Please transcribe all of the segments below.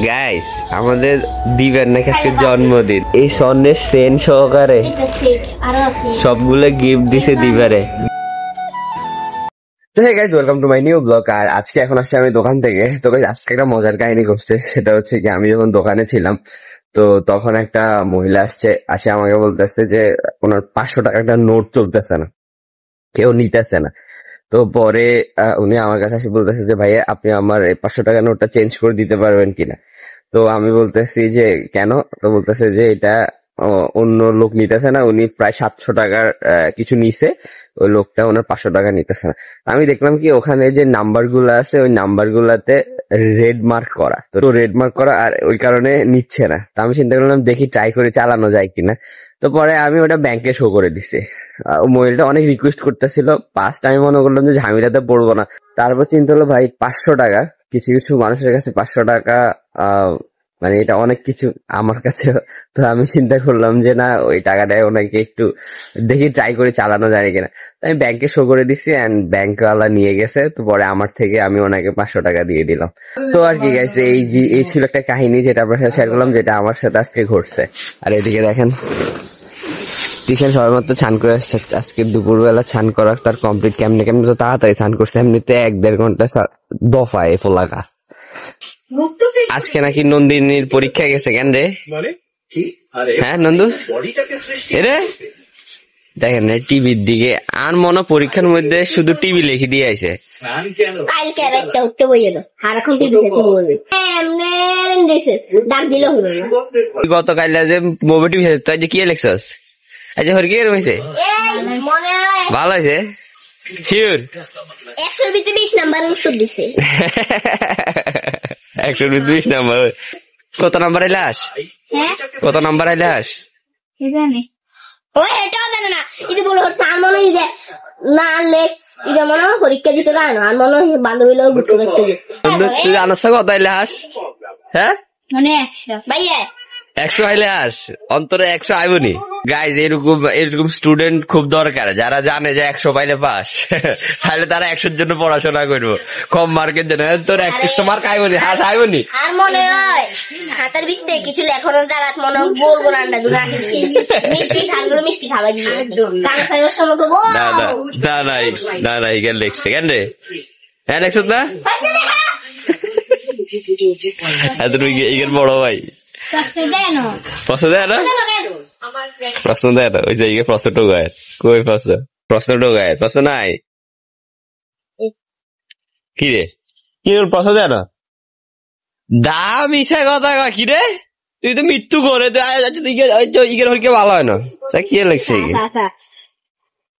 Guys আমাদের দিবেন নাকি আজকে জন্মদিন, এই স্বর্ণের সেন সহকারে সবগুলো গিফট দিছে দিবারে। তো hey guys, welcome to my new blog. আর আজকে এখন আসছি আমি দোকান থেকে। তো গাইস আজকে একটা মজার কাহিনী ঘটছে, সেটা হচ্ছে কি আমি যখন দোকানে ছিলাম তো তখন একটা মহিলা আসে আমাকে বলতেছে যে ওনার 500 টাকা একটা নোট চলতেছে না, কেউ নিতেছে না। তো পরে উনি আমার কাছে এসে বলতেছে যে ভাইয়া আপনি আমার এই 500 টাকা নোটটা চেঞ্জ করে দিতে পারবেন কিনা। তো আমি বলতেছি যে কেন? তো বলতেছে যে এটা অন্য লোক নিতেছে না, উনি প্রায় 700 টাকার কিছু নিছে, ওই লোকটা ওনার 500 টাকা নিতেছে না। আমি দেখলাম কি ওখানে যে নাম্বার গুলো আছে ওই নাম্বার গুলাতে রেড মার্ক করা, তো রেড মার্ক করা আর ওই কারণে নিচ্ছে না। তো আমি চিন্তা করলাম দেখি ট্রাই করে চালানো যায় কিনা। তো পরে আমি ওটা ব্যাংকে শো করে দিছি। মহিলাটা অনেক রিকোয়েস্ট করতেছিল, ফার্স্ট আমি মনে করলাম যে ঝামেলাতে পড়বো না। তারপর চিন্তা হলো ভাই 500 টাকা, কিছু কিছু মানুষের কাছে 500 টাকা মানে এটা অনেক কিছু, আমার কাছে। তো আমি চিন্তা করলাম যে না, ওই টাকাটা ওনাকে একটু দেখি ট্রাই করে চালানো যায় কিনা। আমি ব্যাংকে শো করে দিছি এন্ড ব্যাংকওয়ালা নিয়ে গেছে। তো পরে আমার থেকে আমি ওনাকে 500 টাকা দিয়ে দিলাম। তো আর কি গাইস, এই ছিল একটা কাহিনী যেটা আপনার সাথে শেয়ার করলাম, যেটা আমার সাথে আজকে ঘটছে। আর এদিকে দেখেন টিশান সবাই মাত্র স্নান করে আসছে। আজকে দুপুরবেলা স্নান করা তার কমপ্লিট। কেমনে কেমনে তো তাড়াতাড়ি স্নান করছে, এমনিতে 1-1.5 ঘন্টা দফায় ফোলাকা। আজকে নাকি নন্দিনীর পরীক্ষা গেছে কেন রে? হ্যাঁ নন্দু এরে দেখেন টিভির দিকে আর মনে পরীক্ষার মধ্যে শুধু টিভি লিখে দিয়ে আইছে। গতকাল যে মোবাইল টিভি তাই যে কি লেখছস? আচ্ছা হর কি রয়েছে? ভালো হয়েছে শিওর? 100 ভিতরে 20 নাম্বার উত্তর দিছে। 100 ভিতরে 20 নাম্বার। কত নাম্বার আইলাস? কত নাম্বার আইলাস? ও এটাও জানে না। এটা বলো আর মনে হয় যে না লেখ এটা মনে হয় পরীক্ষা দিতে যায় না, আর মনে হয় বান্ধবী লোক বুঝতে পারতে। তুই জানাস কত আইলাস? হ্যাঁ মানে 100 ভাইয়া 100 আইলাস, অন্তরে 100 আইবনি। গাইজ এরকম স্টুডেন্ট খুব দরকার, যারা জানে যে 100 পাইলে পাস, তাহলে তারা 100-র জন্য পড়াশোনা করবো, কম মার্কের জন্য। তোর 100 মার্ক আইবনি, হাত আইবনি। আর মনে হয় হাতের ভিতরে কিছু লেখানোর জায়গা মনে হয় বলবো না দুনাকে দিয়ে মিষ্টি খাগুলো মিষ্টি খাওয়া দিয়ে সাংসারের সময় তো না এখানে লেখছে কেন রে? হ্যাঁ লেখছ না তুমি এখানে বড় ভাই প্রশ্ন দেয় না, প্রশ্ন দেয় না, ওই যে প্রশ্ন টোকায় কই প্রশ্ন টোকায় প্রশ্ন নাই কি রে? কি প্রশ্ন দেয় না? দাম ইসা কথা কি রে? তুই তো মৃত্যু করে তুই ভালো হয় না। কি লেখছে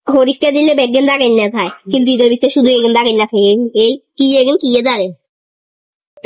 পরীক্ষা দিলে বেগেন দাগেন না খায়, কিন্তু এদের ভিতরে শুধু এগেন দাগেন না খায়। এই কি এগেন কি দাঁড়েন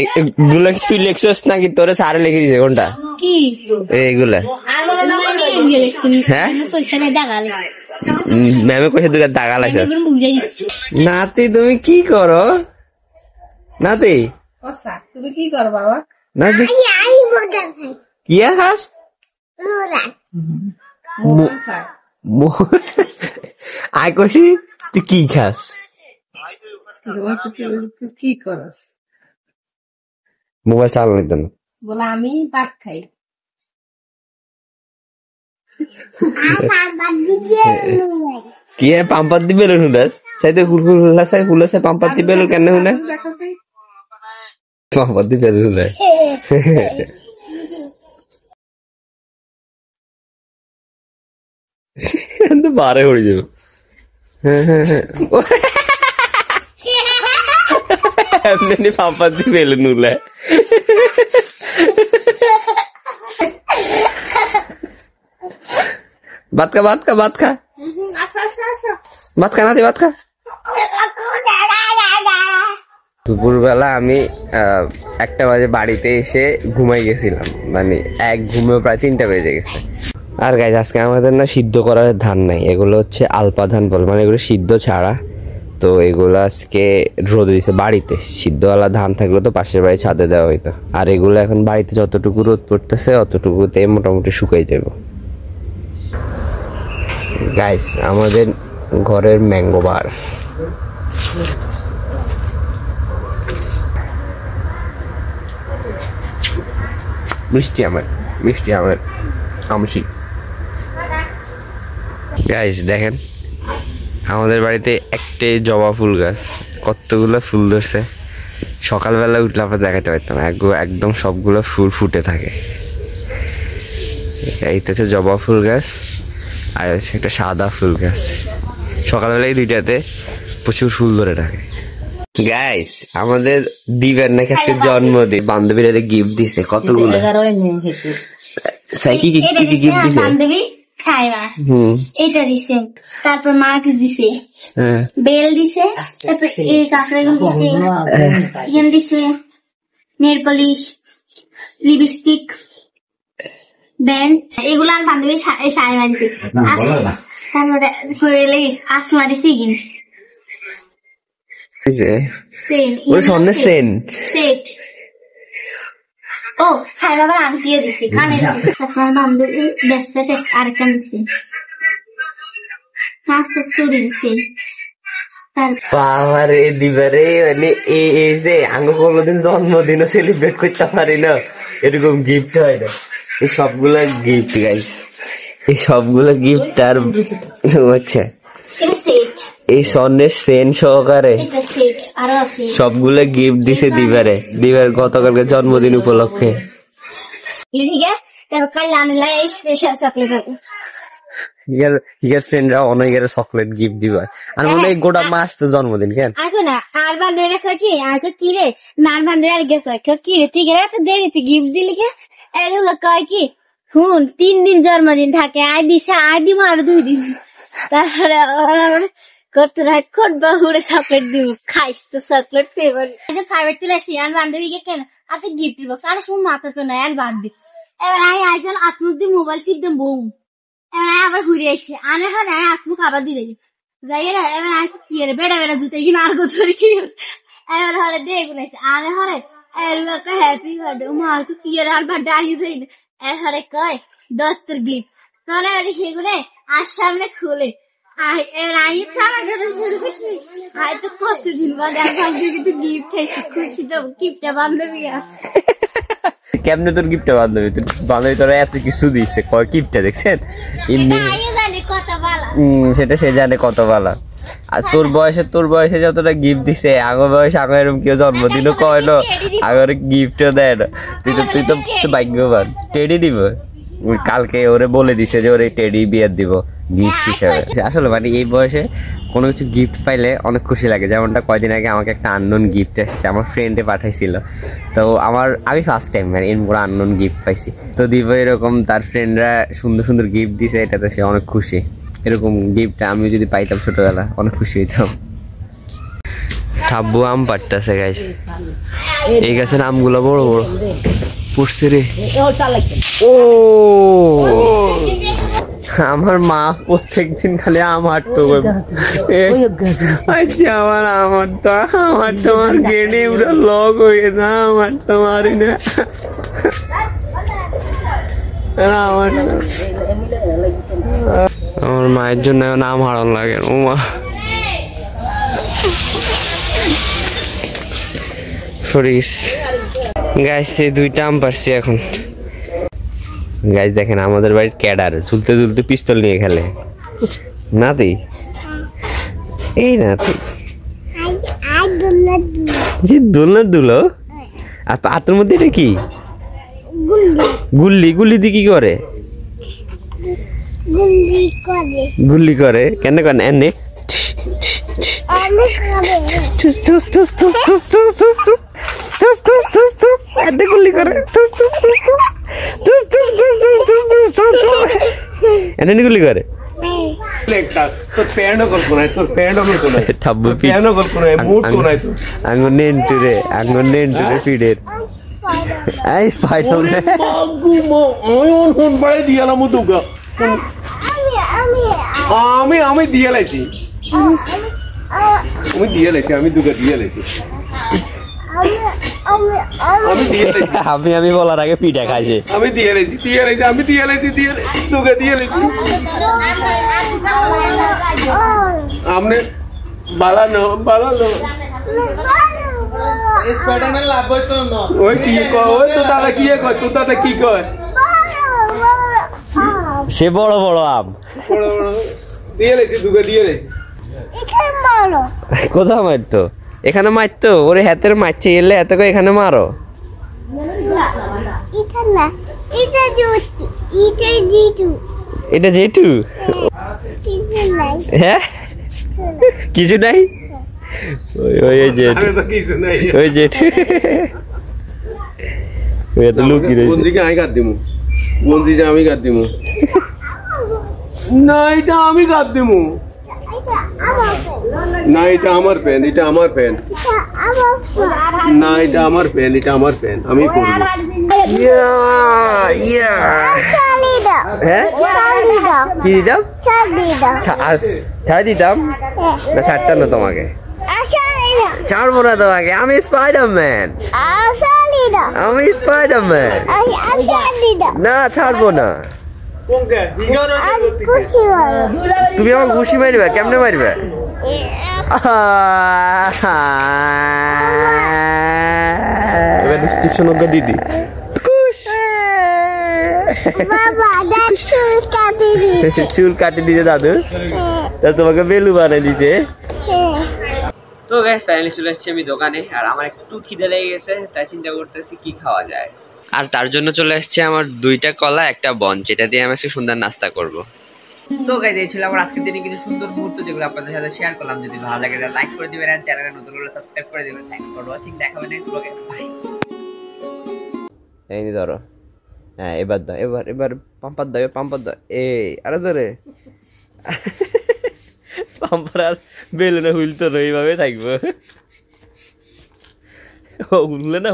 এগুলা তুই লেখছিস নাকি তোরে স্যারে লিখে দিছে? কোনটা এইগুলা? হ্যাঁ ম্যামে কইছে দুটা দাগা লাগছে। নাতি তুমি কি করো? নাতি তুমি কি করো বাবা? নাতি কি খাস? আই কইছি তুই কি খাস? কি করস? মোবাইল চালানো দিত না বলে আমি ভাত খাই। কি পাম্পার দিবে হুলাস সাইতে হুলাসে পাম্পার দিবে কেন হুলে পাম্পার দিবে হুলে বারে হয়ে যাবে। এমনি পাম্পার দিবে নুলে ভাত খা নাতি ভাত খা। দুপুরবেলা আমি 1টা বাজে বাড়িতে এসে ঘুমাই গেছিলাম, মানে এক ঘুমেও প্রায় 3টা বেজে গেছে। আর গাইজ আজকে আমাদের না সিদ্ধ করার ধান নাই, এগুলো হচ্ছে আলপা ধান বলে, মানে এগুলো সিদ্ধ ছাড়া। তো এগুলো আজকে রোদে দিছে বাড়িতে। সিদ্ধওয়ালা ধান থাকলে তো পাশের বাড়ি ছাদে দেওয়া হইতো, আর এগুলো এখন বাড়িতে যতটুকু রোদ পড়তেছে অতটুকুতে মোটামুটি শুকাই যাবে। গাইস আমাদের ঘরের ম্যাঙ্গো বার মিষ্টি আমের আমশি। গাইস দেখেন আমাদের বাড়িতে একটাই জবা ফুল গাছ, কতগুলো ফুল ধরছে। সকালবেলা উঠলে আমরা দেখাতে পারতাম, একদম সবগুলো ফুল ফুটে থাকে। এইটা হচ্ছে জবা ফুল গাছ, আর হচ্ছে একটা সাদা ফুল গাছ। সকালবেলা এই দুইটাতে প্রচুর ফুল ধরে থাকে। গাইস আমাদের দিবের নাকি আজকে জন্মদিন, বান্ধবীরা গিফট দিছে কতগুলো। কি গিফট দিছে? বান্ধবী খাইবা এটা দিছে, তারপর মার্কস দিছে, বেল দিছে, তারপর এই কাঁকড়াগুলো দিছে, এখানে দিছে নেল পলিশ, লিপস্টিক, দেন এগুলো আর বান্ধবী সাইমা দিছে। তারপরে কইলে আসমা দিছে কি সেট। ও সাইমা আবার আংটিও দিছে, কানে দিছে। তারপর বান্ধবী ব্রেসলেট আরেকটা দিছে, ফার্স্ট চুড়ি দিছে। বাবারে দিবারে, মানে এই যে আমি কোনোদিন জন্মদিনও সেলিব্রেট করতে পারি না, এরকম গিফট হয় না। এই সবগুলা গিফট গাইস, এই সবগুলো গিফট। আর আচ্ছা এই স্বর্ণের সেন সহকারে সবগুলো গিফট দিছে দিবারে, দিবার গতকালকে জন্মদিন উপলক্ষে। ফ্রেন্ডরা অনেকের চকলেট গিফট দিবা, আর মনে হয় গোটা মাস তো জন্মদিন কেন না। আর বান্ধবীরা কি আগে কি রে নার বান্ধবী আর গেছে কি রে তুই গেলে তো দেরিতে গিফট দিলি কে? এগুলো কয় কি শুন 3 দিন জন্মদিন থাকে, আয় দিছে আয় দিব আর 2 দিন। তারপরে কত রাত করবা হুড়ে চকলেট দিব, খাইস তো চকলেট ফেভারিট। ফাইভের চলে আসি আর বান্ধবীকে কেন আপনি গিফট বক্স আর সময় মাথা তো নাই আর বান্ধবী। এবার আয় আইজন আত্মুক দিয়ে মোবাইল টিপ দেন বউ। এবার আয় আবার ঘুরে আসছি আনে হয় আয় আসমুখ আবার দিয়ে দেবি যাই না। এবার আয় কি রে বেড়া বেড়া জুতে কিনা আর গো ধরে কি এবার হরে দিয়ে গুনাইছে আনে হরে হ্যাপি বার্থডে মা তো কি আর বার্থডে আগে যাই না। এবারে কয় 10 তোর গিফট তোরা সেগুলো আর সামনে খুলে কেমনে তোর গিফটটা বান্ধবী, তোর বান্ধবী তোরা এত কিছু দিচ্ছে, কয় গিফটটা দেখছেন সেটা সে জানে কত ভালো। আর তোর বয়সে যতটা গিফট দিছে, আগের বয়সে আগে এরকম কেউ জন্মদিনও কয় না, আগের গিফটও দেয় না। তুই তো ভাগ্যবান। টেডি দিব কালকে, ওরে বলে দিছে যে ওরে টেডি বিয়ার দিব গিফট হিসাবে। আসলে মানে এই বয়সে কোনো কিছু গিফট পাইলে অনেক খুশি লাগে। যেমনটা কয়দিন আগে আমাকে একটা আননোন গিফট এসছে, আমার ফ্রেন্ডে পাঠাইছিল। তো আমি ফার্স্ট টাইম মানে এরকম করে আননোন গিফট পাইছি। তো দিব এরকম তার ফ্রেন্ডরা সুন্দর সুন্দর গিফট দিছে, এটাতে সে অনেক খুশি। এরকম গিফট আমি যদি পাইতাম ছোটবেলা অনেক খুশি হইতাম। ঠাব্বু আম পাড়তেছে গাইস, এই গাছের আমগুলো বড় বড় পড়ছে রে। ও আমার মা প্রত্যেকদিন খালি আমার তো আমার গেড়ে পুরো লক হয়ে যা, আমার তো মারি না আমার মায়ের জন্য নাম হারান লাগে। ও মা সরিস গাইস, এই 2টা আম পারছি এখন। গাইস দেখেন আমাদের বাড়ির ক্যাডার ঝুলতে ঝুলতে পিস্তল নিয়ে খেলে। নাতি এই নাতি যে দোলনা দুলো, আর পাত্রের মধ্যে এটা কি গুল্লি? গুল্লি দিয়ে কি করে? গুল্লি করে কেন কেন এনে গুল্লি করে এনে গুলি করে। আঙুর নেন্টুরে পিডের আমি দিয়ে লাইছি, আমি দুটো দিয়ে লাইছি। আমি বলার আগে পিঠা খাইছে। আমি দিয়ে লাইছি তোকে দিয়ে লাইছি। আপনি বালানো স্পাইডারম্যান লাভ হইতো না ওই কি কয় ওই তো তারা কি কয় তো তারা কি কয় সে বড় বড় আম বড় বড় দিয়ে লেছি দুগে দিয়ে লেছি কোথাও মারতো এখানে মারতো ওরে হাতের মারছে এলে এত করে এখানে মারো এটা জেঠু হ্যাঁ কিছু নাই ওই জেঠু আমি তো কিছু নাই ওই জেঠু ওই তো লুকি রয়েছে বঞ্জিকে আমি কাট দিমু বঞ্জি আমি কাট দিমু না এটা আমি কাট দিমু না এটা আমার প্যান এটা আমার প্যান না এটা আমার প্যান এটা আমার প্যান আমি করবো হ্যাঁ কি দিতাম ছাড় দিতাম না ছাড়টা না তোমাকে ছাড়বো না তোমাকে আমি স্পাইডারম্যান আমি স্পাইডারম্যান না ছাড়বো না তুমি আমার ঘুষি মারবে কেমনে মারবে রেস্ট্রিকশন ওকে দিদি চুল কাটি দিছে দাদু তা তোমাকে বেলু বানিয়ে দিছে তো গাইস ফাইনালি চলে এসেছি আমি দোকানে আর আমার একটু খিদে লেগে গেছে তাই চিন্তা করতেছি কি খাওয়া যায় আর তার জন্য চলে এসেছে আমার 2টা কলা একটা বন যেটা দিয়ে আমি আজকে সুন্দর নাস্তা করব তো গাইস এই ছিল আমার আজকের দিনে কিছু সুন্দর মুহূর্ত যেগুলো আপনাদের সাথে শেয়ার করলাম যদি ভালো লাগে তাহলে লাইক করে দিবেন আর চ্যানেলে নতুন হলে সাবস্ক্রাইব করে দিবেন থ্যাঙ্কস ফর ওয়াচিং দেখা হবে নেক্সট ব্লগে বাই এই নি ধরো হ্যাঁ এবার দাও এবার পাম্পার দাও এই আরে ধরে পাম্পার আর বেলুনে হুইল তো এইভাবে থাকবো হুললে না